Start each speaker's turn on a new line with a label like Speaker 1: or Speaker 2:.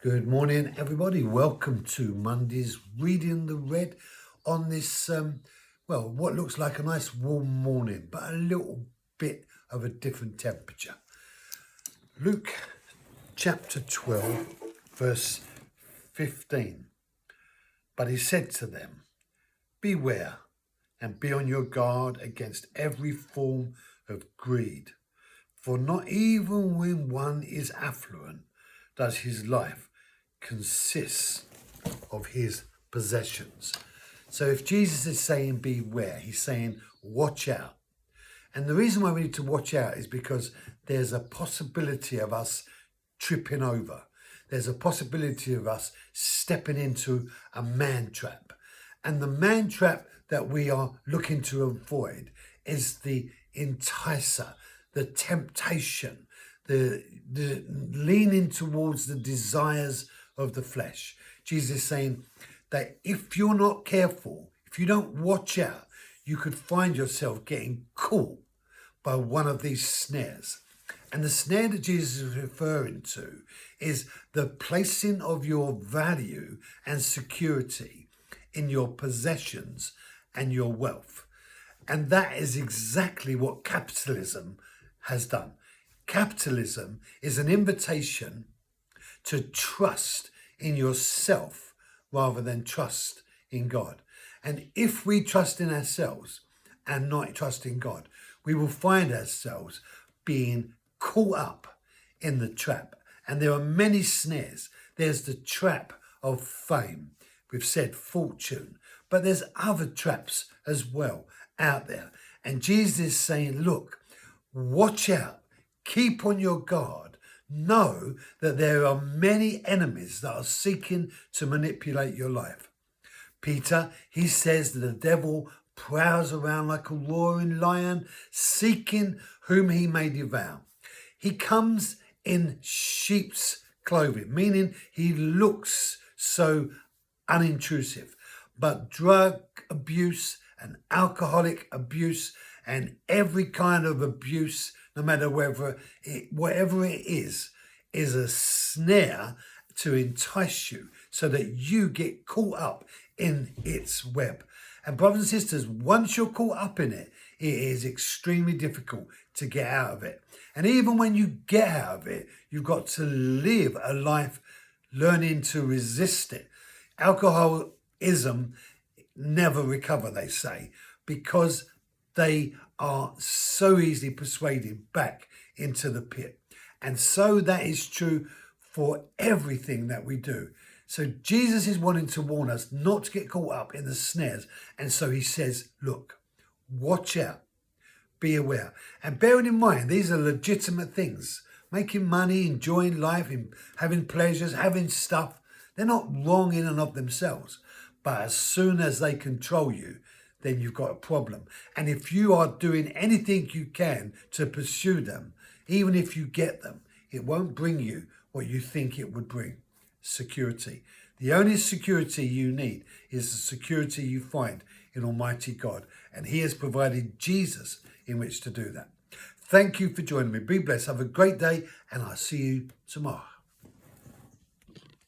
Speaker 1: Good morning, everybody. Welcome to Monday's Reading the Red on this, what looks like a nice warm morning, but a little bit of a different temperature. Luke chapter 12, verse 15. But he said to them, "Beware and be on your guard against every form of greed, for not even when one is affluent does his life consist of his possessions." So if Jesus is saying beware, he's saying watch out. And the reason why we need to watch out is because there's a possibility of us tripping over. There's a possibility of us stepping into a man trap. And the man trap that we are looking to avoid is the enticer, the temptation, the leaning towards the desires of the flesh. Jesus is saying that if you're not careful, if you don't watch out, you could find yourself getting caught by one of these snares. And the snare that Jesus is referring to is the placing of your value and security in your possessions and your wealth. And that is exactly what capitalism has done. Capitalism is an invitation to trust in yourself rather than trust in God. And if we trust in ourselves and not trust in God, we will find ourselves being caught up in the trap. And there are many snares. There's the trap of fame. We've said fortune, but there's other traps as well out there. And Jesus is saying, look, watch out, keep on your guard. Know that there are many enemies that are seeking to manipulate your life. Peter, he says that the devil prowls around like a roaring lion, seeking whom he may devour. He comes in sheep's clothing, meaning he looks so unintrusive. But drug abuse and alcoholic abuse and every kind of abuse, no matter whatever it is a snare to entice you so that you get caught up in its web. And brothers and sisters, once you're caught up in it, it is extremely difficult to get out of it. And even when you get out of it, you've got to live a life learning to resist it. Alcoholism never recover, they say, because they are so easily persuaded back into the pit. And so that is true for everything that we do. So Jesus is wanting to warn us not to get caught up in the snares. And so he says, look, watch out, be aware. And bearing in mind, these are legitimate things. Making money, enjoying life, having pleasures, having stuff. They're not wrong in and of themselves. But as soon as they control you, then you've got a problem. And if you are doing anything you can to pursue them, even if you get them, it won't bring you what you think it would bring. Security. The only security you need is the security you find in Almighty God. And he has provided Jesus in which to do that. Thank you for joining me. Be blessed. Have a great day. And I'll see you tomorrow.